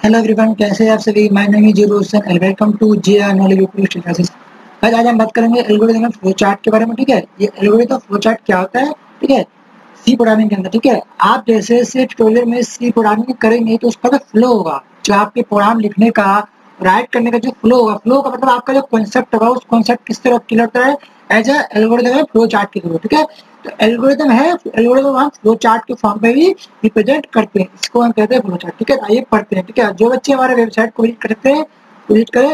Hello everyone, कैसे हैं आप सभी। My name is Roshan and welcome to JR knowledge YouTube classes. आज हम बात करेंगे एल्गोरिथम फ्लो चार्ट के बारे में। ठीक है, ये एल्गोरिथम फ्लो चार्ट क्या होता है, ठीक है, सी प्रोग्रामिंग के अंदर। ठीक है, आप जैसे जैसे ट्यूटोरियल में सी प्रोग्रामिंग करेंगे तो उसका जो फ्लो होगा, जो आपके प्रोग्राम लिखने का, राइट करने का जो फ्लो होगा, फ्लो का मतलब आपका जो कॉन्सेप्ट होगा, उस कॉन्सेप्ट किस तरह क्लियर होता है as a algorithm flow chart के थ्रू। ठीक है, तो एल्गोरिथम है, एल्गोरिथम हम फ्लो चार्ट के फॉर्म में भी रिप्रेजेंट करते हैं, इसको हम कहते हैं फ्लो चार्ट। ठीक है, आइए पढ़ते हैं। ठीक है, जो बच्चे हमारे वेबसाइट को विजिट करते हैं विजिट करें,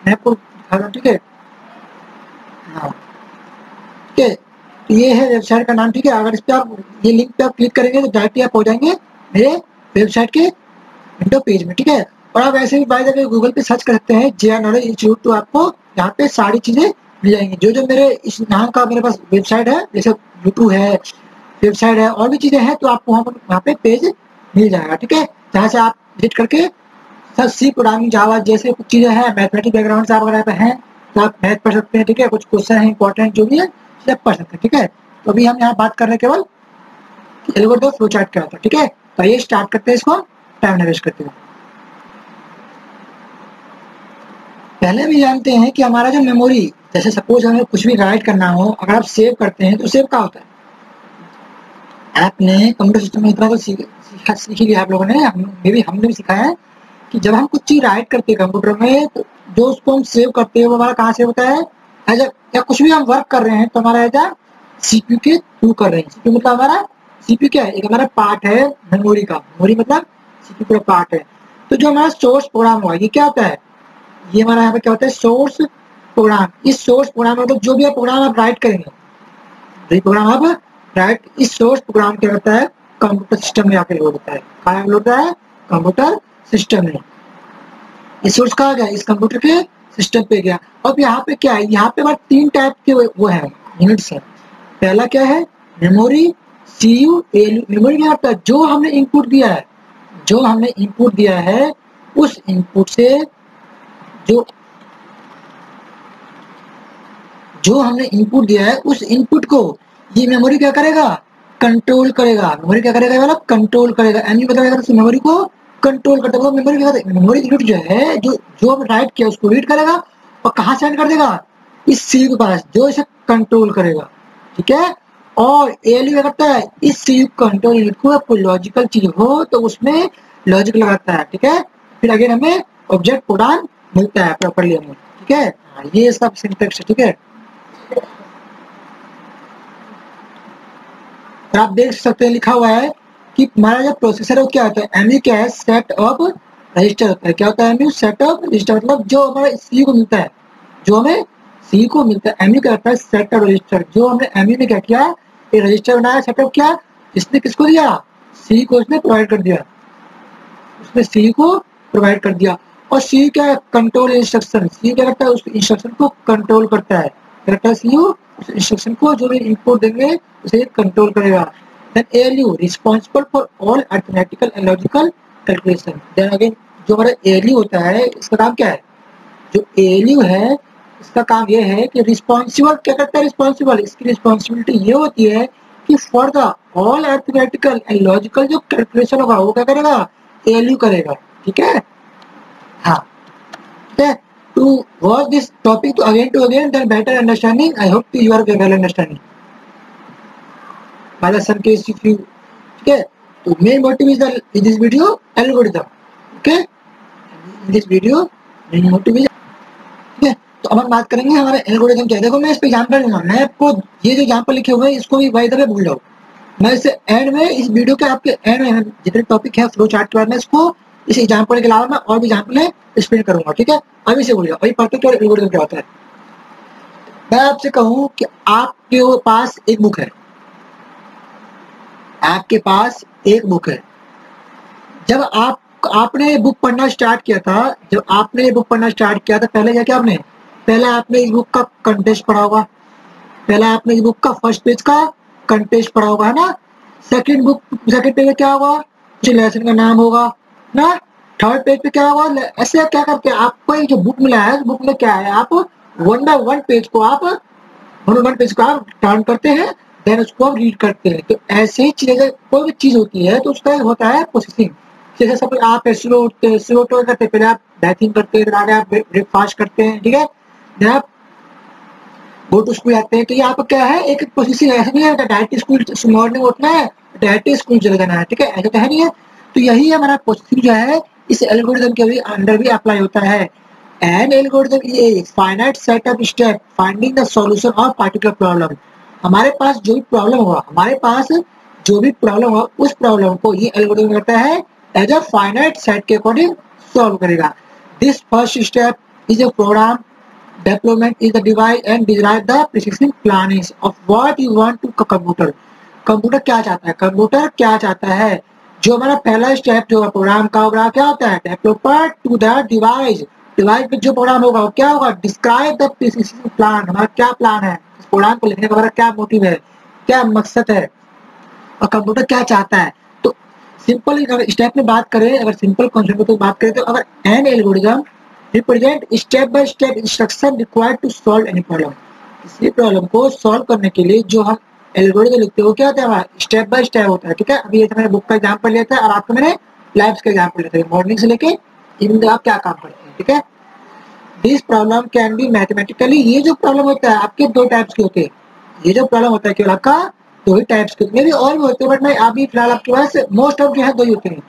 मैं आपको दिखा रहा हूँ। ठीक है, हाँ, ठीक है, तो ये है वेबसाइट का नाम। ठीक है, अगर इस पे आप ये लिंक पे आप क्लिक करेंगे तो डायरेक्टली आप हो जाएंगे मेरे वेबसाइट के विंडो पेज में। ठीक है, और आप ऐसे भी बाय द वे गूगल पे सर्च कर सकते हैं जेआर नॉलेज इंस्टीट्यूट, तो आपको यहाँ पे सारी चीजें मिल जाएंगी। जो जो मेरे इस नाम का मेरे पास वेबसाइट है, जैसे यूट्यूब है, वेबसाइट है, और भी चीजें हैं, तो आपको वहाँ पे पेज मिल जाएगा। ठीक है, जहाँ से आप विजिट करके सब सी प्रोग्रामिंग जावा जैसे कुछ चीजें हैं, मैथमेटिक बैकग्राउंड से आप अगर हैं तो आप मैथ पढ़ सकते हैं। ठीक है, कुछ क्वेश्चन है इंपॉर्टेंट जो भी है सब पढ़ सकते हैं। ठीक है, तो अभी हम यहाँ बात कर रहे हैं केवल एल्गोरिथम फ्लो चार्ट क्या होता है। ठीक है, तो ये स्टार्ट करते हैं, इसको टाइम न वेस्ट करते हैं। पहले भी जानते हैं कि हमारा जो मेमोरी, जैसे सपोज हमें कुछ भी राइट करना हो, अगर आप सेव करते हैं तो सेव क्या होता है। आपने कंप्यूटर सिस्टम में इतना तो सीख ही लिया आप लोगों ने, हमने भी सीखा है कि जब हम कुछ चीज राइट करते हैं कंप्यूटर में, तो जो उसको हम सेव करते हैं वो हमारा कहाँ सेव होता है, एज या कुछ भी हम वर्क कर रहे हैं तो हमारा एज सीपीयू के थ्रू कर रहे हैं। सीपीयू मतलब हमारा, सीपीयू क्या है, एक हमारा पार्ट है मेमोरी का, मेमोरी मतलब सीपीयू का पार्ट है। तो जो हमारा सोर्स प्रोग्राम हुआ, ये क्या होता है, ये हमारा यहाँ पे क्या होता है, सोर्स प्रोग्राम। इस सोर्स प्रोग्राम में तो जो भी आप प्रोग्राम आप राइट करेंगे, जो प्रोग्राम आप राइट, इस सोर्स प्रोग्राम क्या होता है, कंप्यूटर सिस्टम में आके लोड होता है। कहाँ लोड होता है, कंप्यूटर सिस्टम में। इस सोर्स कहाँ गया, इस कंप्यूटर के सिस्टम पे गया। और यहाँ पे क्या है, यहाँ पे हमारे तीन टाइप के वो है, यूनिट्स है। पहला क्या है, मेमोरी, सीयू, एलयू। मेमोरी क्या होता है, जो हमने इनपुट दिया है, जो हमने इनपुट दिया है उस इनपुट से जो जो हमने इनपुट दिया है उस इनपुट को ये मेमोरी क्या करेगा, कंट्रोल करेगा। मेमोरी क्या करेगा, मतलब कंट्रोल करेगा। एमयू मतलब मेमोरी को कंट्रोल करता है। मेमोरी क्या, मेमोरी यूनिट जो है, जो जो हम राइट किया उसको रीड करेगा और कहाँ सेंड कर देगा, इस सीयू के पास, जो इसे कंट्रोल करेगा। ठीक है, और एलयू क्या करता है, इस सीयू कंट्रोल यूनिट को कोई लॉजिकल चीज हो तो उसमें लॉजिक लगाता है। ठीक है, फिर अगेन हमें ऑब्जेक्ट प्रोग्राम मिलता है प्रॉपरली हमें। ठीक है, ये इसका सिंटैक्स है। ठीक है, और आप देख सकते हैं लिखा हुआ है कि हमारा जो प्रोसेसर है वो क्या होता है, एमयू क्या है, सेट ऑफ रजिस्टर होता है। क्या होता है, एमयू सेट ऑफ रजिस्टर, मतलब जो हमारे सी को मिलता है, जो हमें सी को मिलता है, एमयू क्या होता है, सेट ऑफ रजिस्टर। जो हमने एमयू ने क्या किया, ये रजिस्टर बनाया, सेटअप किया, इसने किसको दिया, सी को इसने प्रोवाइड कर दिया, उसने सी को प्रोवाइड कर दिया। और सी क्या, कंट्रोल इंस्ट्रक्शन। सी क्या करता है, उस इंस्ट्रक्शन को कंट्रोल करता है। क्या करता है सी, उस इंस्ट्रक्शन को जो भी इनपुट देंगे उसे कंट्रोल करेगा। then ALU responsible for all arithmetical and logical calculation। then again जो हमारा ALU होता है, इसका काम क्या है, जो ALU है इसका काम ये है कि रिस्पॉन्सिबल क्या करता है, रिस्पॉन्सिबल, इसकी रिस्पॉन्सिबिलिटी ये होती है कि for the all arithmetical and logical जो कैलकुलेशन होगा वो क्या करेगा, ALU करेगा। ठीक है, हाँ, ठीक है। To watch this topic to again then better understanding, I hope you are well understanding by the some case if you, ठीक है। तो main motive is the in this video algorithm, okay, in this video main motive is, ठीक है। तो अब हम बात करेंगे हमारे एल्गोरिथम क्या है। देखो मैं इस पे एग्जांपल लूंगा, मैं आपको ये जो एग्जांपल लिखे हुए हैं इसको भी बाय द वे भूल जाओ, मैं इसे एंड में, इस वीडियो के आपके एंड में जितने टॉपिक है फ्लो चार्ट के बारे में, इसको इस एग्जांपल के अलावा मैं और भी एग्जांपल है एक्सप्लेन करूंगा। ठीक है, अभी से भूल जाओ, अभी पढ़ते क्या एल्गोरिथम क्या होता है। मैं आपसे कहूँ कि आपके पास एक बुक है, आपके पास एक बुक है। जब आपने बुक पढ़ना स्टार्ट किया था, जब आपने ये बुक पढ़ना स्टार्ट किया था, पहले क्या किया आपने, पहले आपने इस बुक का कंटेंट पढ़ा होगा, पहले आपने इस बुक का फर्स्ट पेज का कंटेंट पढ़ा होगा, है ना। सेकंड पेज में क्या होगा, कुछ लेसन का नाम होगा ना। थर्ड पेज पे क्या होगा, ऐसे क्या करके आपको एक जो बुक मिला है, बुक में क्या है, आप वन बाय वन पेज को आप टर्न करते हैं, देन उसको आप रीड करते हैं। तो ऐसे ही चीजें, कोई भी चीज होती है तो उसका होता है प्रोसेसिंग। जैसे सब आप सुबह उठते हैं, सुबह उठ करते पहले आप बैथिंग करते हैं, फिर आगे आप ब्रेकफास्ट करते हैं, ठीक है, देन आप गो टू स्कूल आते हैं। तो ये आपका क्या है, एक प्रोसेसिंग ऐसा नहीं है डायरेक्ट स्कूल मॉर्निंग उठना है डायरेक्ट स्कूल चले जाना है, ठीक है, ऐसा तो है नहीं है। तो यही हमारा प्रोसेसिंग जो है इस एल्गोरिथम के भी अंदर भी अप्लाई होता है। And algorithm is finite set of step finding the solution of particular problem. हमारे पास जो भी प्रॉब्लम हुआ, हमारे पास जो भी प्रॉब्लम हुआ, उस प्रॉब्लम को ये एल्गोरिथम करता है एज अ फाइनाइट सेट के अकॉर्डिंग सॉल्व करेगा। This first step is a program development is the device and derive the precise plannings of what you want to computer। Computer क्या चाहता है, कंप्यूटर क्या चाहता है, जो हमारा पहला स्टेप जो प्रोग्राम का होगा क्या होता है, developer to the device, device पे जो प्रोग्राम होगा वो क्या होगा, डिस्क्राइब द प्रिसाइज प्लान, हमारा क्या प्लान है, इस प्रोग्राम को लिखने का हमारा क्या मोटिव है, क्या मकसद है, और कंप्यूटर क्या चाहता है। तो सिंपल स्टेप में बात करें, अगर सिंपल कॉन्सेप्ट की बात करें, तो अगर an algorithm represent step by step instruction required to solve any problem, किसी प्रॉब्लम को सॉल्व करने के लिए जो हम एल्गोरिथम लिखते हैं वो क्या होता है, हमारा स्टेप बाय स्टेप होता है, ठीक है। अभी मैंने बुक का एग्जांपल लिया था और आपको मैंने लैब्स का एग्जांपल लिया था, मॉर्निंग से लेके इवनिंग आप क्या काम करते हैं, ठीक है। This problem can be mathematically, ये जो प्रॉब्लम होता है आपके दो टाइप्स के होते हैं, ये जो प्रॉब्लम होता है केवल आपका दो ही टाइप्स के, मे भी और भी होते हैं बट मैं अभी फिलहाल आपके पास मोस्ट ऑफ जो है दो ही होते हैं।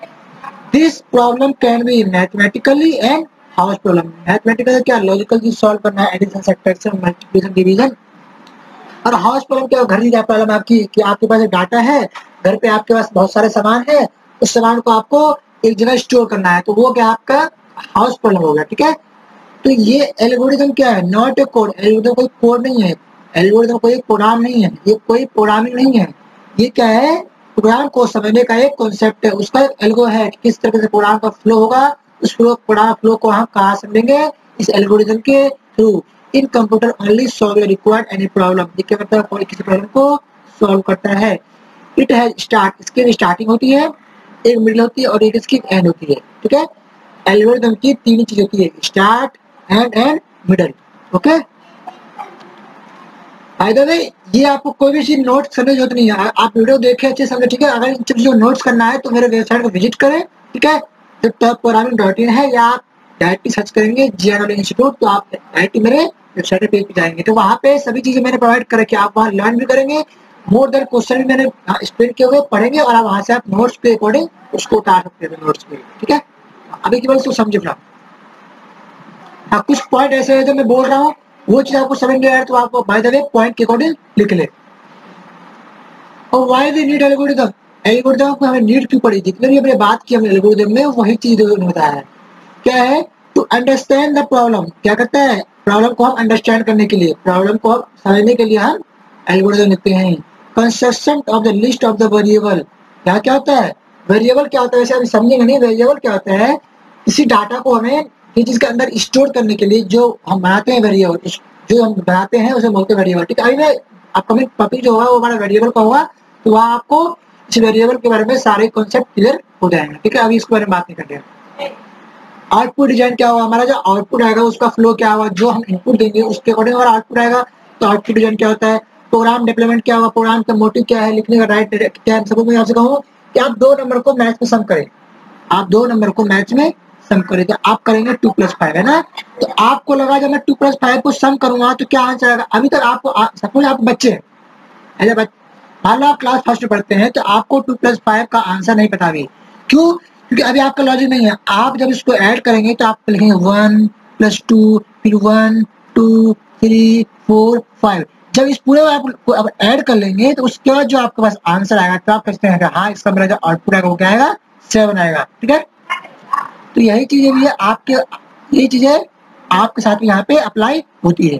This problem can be mathematically and house problem, mathematical क्या लॉजिकल सॉल्व करना है, एडिशन सब्ट्रैक्शन मल्टीप्लिकेशन डिवीजन, और हाउस प्रॉब्लम क्या घर की क्या प्रॉब्लम आपकी कि आपके पास एक डाटा है, घर पे आपके पास बहुत सारे सामान है, उस सामान को आपको एक जगह स्टोर करना है, तो वो क्या आपका हाउस प्रॉब्लम हो गया, ठीक है। तो ये एल्गोरिथम क्या है, नॉट ए कोड, एल्गोरिथम कोई कोड नहीं है, एल्गोरिथम कोई प्रोग्राम नहीं है, ये कोई प्रोग्रामिंग नहीं है, ये क्या है, प्रोग्राम को समझने का एक कॉन्सेप्ट है, उसका एक एल्गो है कि किस तरह से प्रोग्राम का फ्लो होगा, उस प्रोग्राम फ्लो को हम कहाँ समझेंगे, इस एल्गोरिथम के थ्रू। इन computer only solve required any problem, ये क्या करता है, कोई किसी प्रॉब्लम को सॉल्व करता है। इट हैज स्टार्ट, इसकी स्टार्टिंग होती है, एक मिडिल होती है और एक इसकी एंड होती है, ठीक है। एल्गोरिथम की तीन चीज होती है, start and middle, okay. Bye the वे ये आपको कोई भी चीज नोट करने की जरूरत नहीं है, आप वीडियो देखे अच्छे समझे, ठीक है। अगर इन चीजों को नोट्स करना है तो मेरे वेबसाइट को विजिट करें, ठीक है, जो topprogramming.in है, या आप डायरेक्टली सर्च करेंगे जीआर इंस्टीट्यूट तो आप डायरेक्टली मेरे वेबसाइट पेज पे जाएंगे, तो वहाँ पे सभी चीजें मैंने प्रोवाइड कर रखी है, आप वहाँ लर्न भी करेंगे, मोर देन क्वेश्चन भी मैंने एक्सप्लेन किए हुए पढ़ेंगे, और आप वहाँ से आप नोट्स के अकॉर्डिंग उसको उतार सकते हैं नोट्स पे, ठीक है। अभी केवल इसको समझे फिलहाल। हाँ, कुछ पॉइंट ऐसे है जो मैं बोल रहा हूँ, वो चीज आपको समझ नहीं आ रहा तो आपको बाय द वे पॉइंट के अकॉर्डिंग लिख ले। और why we need algorithm, algorithm को हमें नीड क्यों पड़ी, जितने भी हमने बात की हमने एल्गोरिथम में वही चीज बताया है, क्या है, टू अंडरस्टैंड द प्रॉब्लम, क्या करता है, प्रॉब्लम को हम अंडरस्टैंड करने के लिए, प्रॉब्लम को हम समझने के लिए हम एल्गोरिथम लिखते हैं। Construction of the list of the variable, क्या क्या होता है, वेरिएबल क्या होता है, वैसे अभी समझेंगे नहीं, वेरिएबल क्या होता है, इसी डाटा को हमें ये चीज के अंदर स्टोर करने के लिए जो हम बनाते हैं वेरिएबल, जो हम बनाते हैं उसे बोलते हैं वेरिएबल, ठीक है। अभी मैं अपकमिंग टॉपिक जो होगा वो हमारा वेरिएबल का होगा, तो वहाँ आपको इस वेरिएबल के बारे में सारे कॉन्सेप्ट क्लियर हो जाएंगे, ठीक है। अभी इसके बारे में बात नहीं करते हैं। आउटपुट डिजाइन क्या होगा, हमारा जो आउटपुट आएगा उसका फ्लो क्या होगा, जो हम इनपुट देंगे उसके अकॉर्डिंग हमारा आउटपुट आएगा, तो आउटपुट डिजाइन क्या होता है। प्रोग्राम डेवलपमेंट क्या होगा, प्रोग्राम का मोटिव क्या है, लिखने का राइट क्या है। सपोज मैं आपसे कहूँ कि आप दो नंबर को मैथ्स में सम करें, आप दो नंबर को मैथ्स में सम करें, तो आप करेंगे 2+5 है ना, तो आपको लगा जब मैं 2+5 को सम करूंगा तो क्या आंसर आएगा। अभी तक आपको सपोज आप बच्चे हैं, मान लो आप क्लास फर्स्ट में पढ़ते हैं, तो आपको 2+5 का आंसर नहीं पता अभी, क्यों, क्योंकि अभी आपका लॉजिक नहीं है। आप जब इसको ऐड करेंगे तो आप लिखेंगे 1+2, फिर 1 2 3 4 5, जब इस पूरे आप ऐड कर लेंगे तो उसके बाद जो आपके पास आंसर आएगा तो आप कहते हैं हाँ इसका मेरा जो आउटपुट आएगा वो क्या आएगा, 7 आएगा, ठीक है। तो यही चीजें भी है आपके, यही चीजें आपके साथ भी यहाँ पे अप्लाई होती है,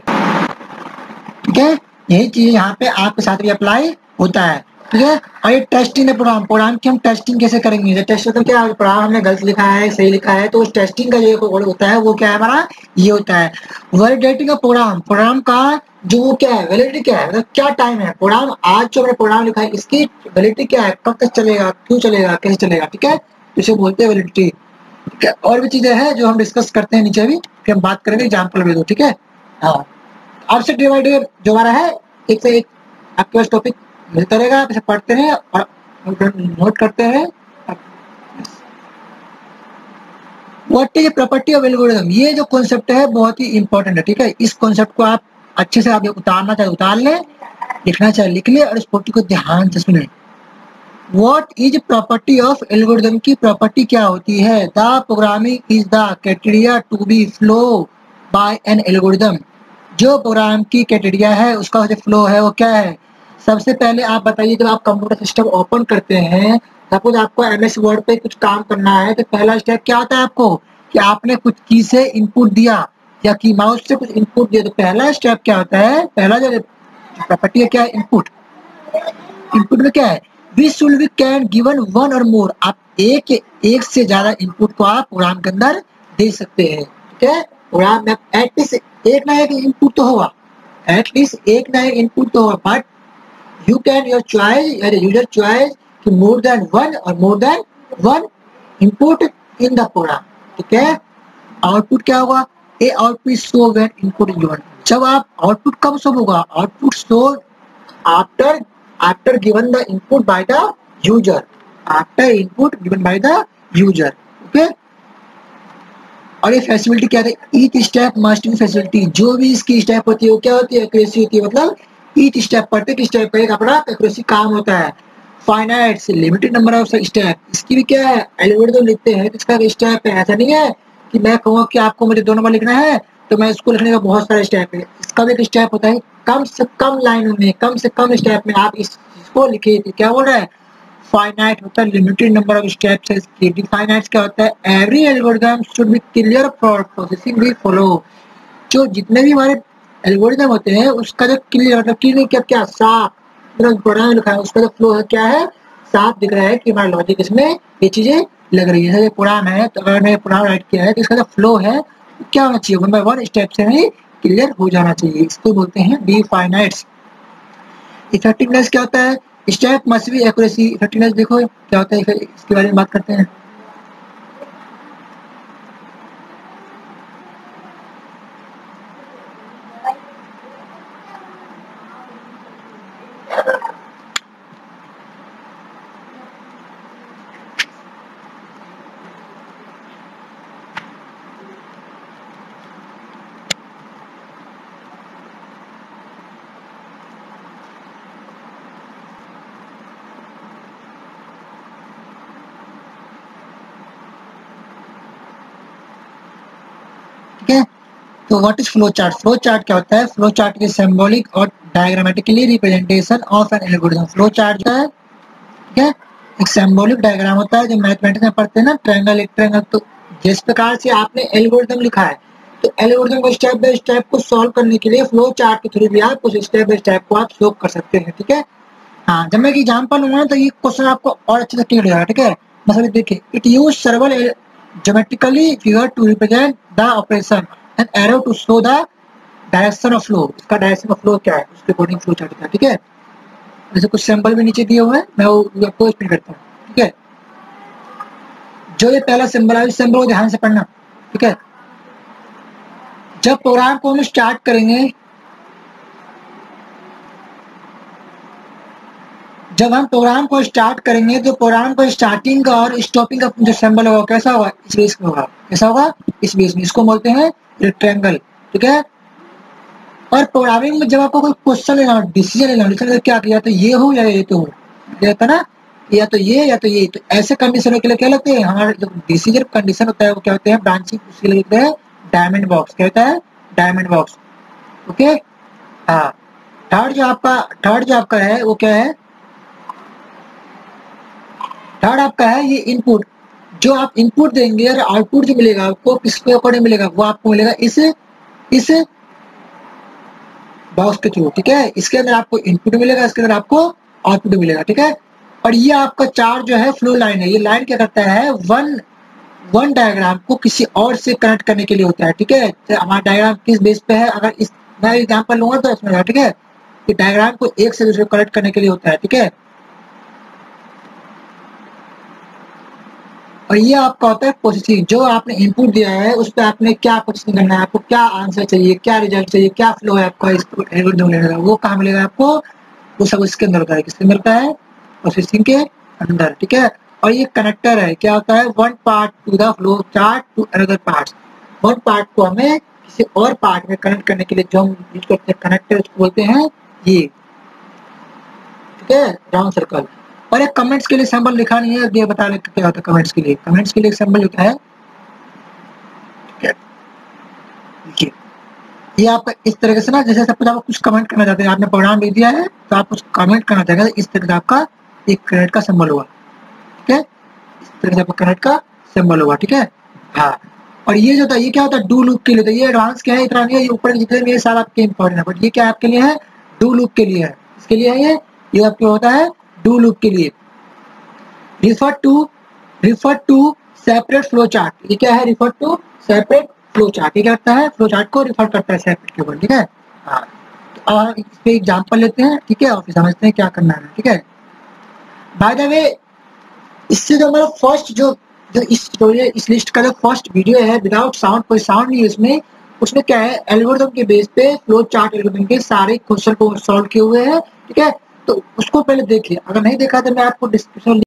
ठीक है। यही चीज यहाँ पे आपके साथ भी अप्लाई होता है, ठीक है। और ये टेस्टिंग है, प्रोग्राम प्रोग्राम की हम टेस्टिंग कैसे करेंगे, टेस्ट तो क्या प्रोग्राम हमने गलत लिखा है सही लिखा है, तो उस टेस्टिंग का जो होता है वो क्या है हमारा, ये होता है वैलिडेटिंग ऑफ प्रोग्राम, प्रोग्राम का जो क्या है, वैलिडिटी क्या है, मतलब क्या टाइम है, प्रोग्राम आज जो हमने प्रोग्राम लिखा है इसकी वैलिडिटी क्या है, कब तक चलेगा, क्यों चलेगा, कैसे चलेगा, ठीक है, इसे बोलते हैं वैलिडिटी, ठीक है। और भी चीजें हैं जो हम डिस्कस करते हैं नीचे अभी, फिर हम बात करेंगे एग्जाम्पल भी दो, ठीक है। हाँ, आपसे डिवाइडेड जो हमारा है एक से एक आपके पास टॉपिक मिलता रहेगा, आप इसे पढ़ते हैं और नोट करते हैं। What is property of algorithm, ये जो कॉन्सेप्ट है बहुत ही इंपॉर्टेंट है, ठीक है। इस कॉन्सेप्ट को आप अच्छे से आप उतारना चाहे उतार ले, लिखना चाहे लिख ले, और इस पोर्टी को ध्यान से सुने। What is property of algorithm की प्रॉपर्टी क्या होती है? The programming is the criteria to be flow by an algorithm, जो प्रोग्राम की क्राइटेरिया है उसका जो फ्लो है वो क्या है? सबसे पहले आप बताइए, जब आप कंप्यूटर सिस्टम ओपन करते हैं, सपोज आपको एमएस वर्ड पे कुछ काम करना है, तो पहला स्टेप क्या होता है आपको, कि आपने कुछ की से इनपुट दिया या की माउस से कुछ इनपुट दिया, तो पहला स्टेप क्या होता है, पहला जो प्रॉपर्टी है क्या है, इनपुट। इनपुट में क्या है, we should we can given one और मोर, आप एक से ज्यादा इनपुट को आप प्रोग्राम के अंदर दे सकते हैं, ठीक है। प्रोग्राम में एटलीस्ट एक ना एक इनपुट तो होगा, एटलीस्ट एक ना एक इनपुट तो होगा, but you can your choice या यूजर चॉइस कि मोर देन वन और more than one input in the program, ठीक है। आउटपुट क्या होगा, a output show when input is given, जब आप आउटपुट कब शो होगा, output show after given the input by the user, after input given by the user, okay। और ये फैसिलिटी क्या है, each step must be facility, जो भी इसकी स्टेप होती है वो क्या होती है, एक्यूरेसी होती है, मतलब ईच स्टेप प्रत्येक स्टेप का एक अपना एक्यूरेसी काम होता है। फाइनाइट से लिमिटेड नंबर ऑफ स्टेप, इसकी भी क्या है, एल्गोरिथम लिखते हैं तो इसका स्टेप है, ऐसा नहीं है कि मैं कहूँ कि आपको मुझे 2 नंबर लिखना है तो मैं इसको लिखने का बहुत सारे स्टेप है, इसका भी एक स्टेप होता है, कम से कम लाइनों में, कम से कम स्टेप में आप इसको लिखिए। क्या बोल रहा है, फाइनाइट होता है लिमिटेड नंबर ऑफ स्टेप्स है इसकी। डिफाइनाइट क्या होता है, every algorithm should be clear for processing we follow, जो जितने भी हमारे एल्गोरिथम होते हैं उसका जो क्लियर, मतलब क्लियर क्या क्या साफ, मतलब प्रोग्राम लिखा है उसका जो फ्लो है क्या है, साफ दिख रहा है कि हमारा लॉजिक इसमें ये चीजें लग रही है। जैसे प्रोग्राम है तो अगर मैंने प्रोग्राम राइट किया है तो इसका जो फ्लो है क्या होना चाहिए, वन बाय वन स्टेप से ही क्लियर हो जाना चाहिए, इसको बोलते हैं डिफाइनाइट्स। इफेक्टिवनेस क्या होता है, step must be accuracy, effectiveness देखो क्या होता है, इसके बारे में बात करते हैं। ठीक है, तो what is flow chart, flow chart क्या होता है, फ्लो चार्ट की सिंबॉलिक और diagrammatically representation of an algorithm. Flow chart जो है, ठीक है, एक सिंबॉलिक डायग्राम होता है जो मैथमेटिक्स में पढ़ते हैं ना, ट्रायंगल एक ट्रायंगल, तो जिस प्रकार से आपने एल्गोरिथम लिखा है तो एल्गोरिथम को स्टेप बाय स्टेप को सॉल्व करने के लिए फ्लो चार्ट के थ्रू भी आप उस स्टेप बाय स्टेप को आप सॉल्व कर सकते हैं, ठीक है। हाँ, जब मैं एक एग्जांपल लूंगा ना तो ये क्वेश्चन आपको और अच्छे से क्लियर हो जाएगा, ठीक है। मतलब देखिए, it use several geometrically figure to represent the operation and arrow to show the direction of flow, इसका डायरेक्शन ऑफ फ्लो क्या है उसके अकॉर्डिंग फ्लो चार्ट है, ठीक है। जैसे कुछ सिंबल भी नीचे दिए हुए हैं, मैं वो आपको एक्सप्लेन करता हूँ, ठीक है। जो ये पहला सिंबल है, इस सिंबल को ध्यान से पढ़ना, ठीक है। जब प्रोग्राम को हम स्टार्ट करेंगे, जब हम प्रोग्राम को स्टार्ट करेंगे तो प्रोग्राम को स्टार्टिंग का और स्टॉपिंग का जो सिंबल होगा कैसा होगा, इस बेस में होगा, कैसा होगा, इस बेस में, इसको बोलते हैं रेक्टेंगल, ठीक है। और प्रोग्रामिंग में जब आपको कोई क्वेश्चन लेना हो, डिसीजन लेना हो, डिसीजन क्या किया, तो ये हो या ये तो हो, रहता ना, या तो ये या तो ये, तो ऐसे कंडीशनों के लिए क्या लगते हैं, हमारे जो डिसीजन कंडीशन होता है वो क्या होते हैं, ब्रांचिंग, उसके लिए लिखते हैं डायमंड बॉक्स, क्या होता है, डायमंड बॉक्स, ओके। हाँ, थर्ड जो आपका है वो क्या है, थर्ड आपका है ये इनपुट, जो आप इनपुट देंगे और आउटपुट जो मिलेगा आपको किसके अकॉर्डिंग मिलेगा, वो आपको मिलेगा इस बॉक्स के थ्रू, ठीक है। इसके अंदर आपको इनपुट मिलेगा, इसके अंदर आपको आउटपुट मिलेगा, ठीक है। और ये आपका चार्ट जो है फ्लो लाइन है, ये लाइन क्या करता है, वन डायग्राम को किसी और से कनेक्ट करने के लिए होता है, ठीक है। तो हमारा डायग्राम किस बेस पे है, अगर इस मैं एग्जांपल लूंगा तो इसमें, ठीक है, कि डायग्राम को एक से दूसरे कनेक्ट करने के लिए होता है, ठीक है। और ये आपका होता है प्रोसेसिंग, जो आपने इनपुट दिया है उस पर आपने क्या प्रोसेसिंग करना है, आपको क्या आंसर चाहिए, क्या रिजल्ट चाहिए, क्या फ्लो है आपका इस एल्गोरिथम लेने का, वो कहाँ मिलेगा आपको, वो सब इसके अंदर होता है, किसके अंदर होता है, प्रोसेसिंग के अंदर, ठीक है। और ये कनेक्टर है, क्या होता है, one part to the flow chart to another part. One part को हमें किसी और पार्ट में कनेक्ट करने के लिए जो हम यूज करते हैं कनेक्टर, उसको बोलते हैं ये, ठीक है, राउंड सर्कल। और एक कमेंट्स के लिए सिंबल लिखा नहीं है, ये बता लेते क्या होता है कमेंट्स के लिए। कमेंट्स के लिए एक सिंबल लिखा है, ठीक है, देखिए ये आपका इस तरीके से ना, जैसे सपोज आप कुछ कमेंट करना चाहते हैं, आपने प्रोग्राम लिख दिया है तो आप कुछ कमेंट करना चाहेंगे, तो इस तरह से आपका एक कनेक्ट का सिंबल होगा, ठीक है, इस तरह से आपका कनेक्ट का सिंबल होगा, ठीक है। हाँ, और ये जो होता है ये क्या होता है, डू लूप के लिए। तो ये एडवांस क्या है, इतना नहीं है, ये ऊपर जितने भी सारा आपके इंपॉर्टेंट है, बट ये क्या आपके लिए है, डू लूप के लिए है। इसके लिए है ये आपके होता है डू लूप के लिए। Refer to separate flow chart, ये क्या है, refer to separate flow chart. ये क्या करता है, फ्लो चार्ट को रिफर करता है सेपरेट के ऊपर, ठीक है। हाँ, तो अब इस पे एग्जांपल लेते हैं, ठीक है, और फिर समझते हैं क्या करना है, ठीक है। बाय द वे, इससे जो हमारा फर्स्ट जो जो इस लिस्ट का जो फर्स्ट वीडियो है विदाउट साउंड, कोई साउंड नहीं है उसमें, उसमें क्या है, एल्गोरिथम के बेस पे फ्लो चार्ट एल्गोरिथम के सारे क्वेश्चन को सॉल्व किए हुए हैं, ठीक है। तो उसको पहले देखिए, अगर नहीं देखा तो मैं आपको डिस्क्रिप्शन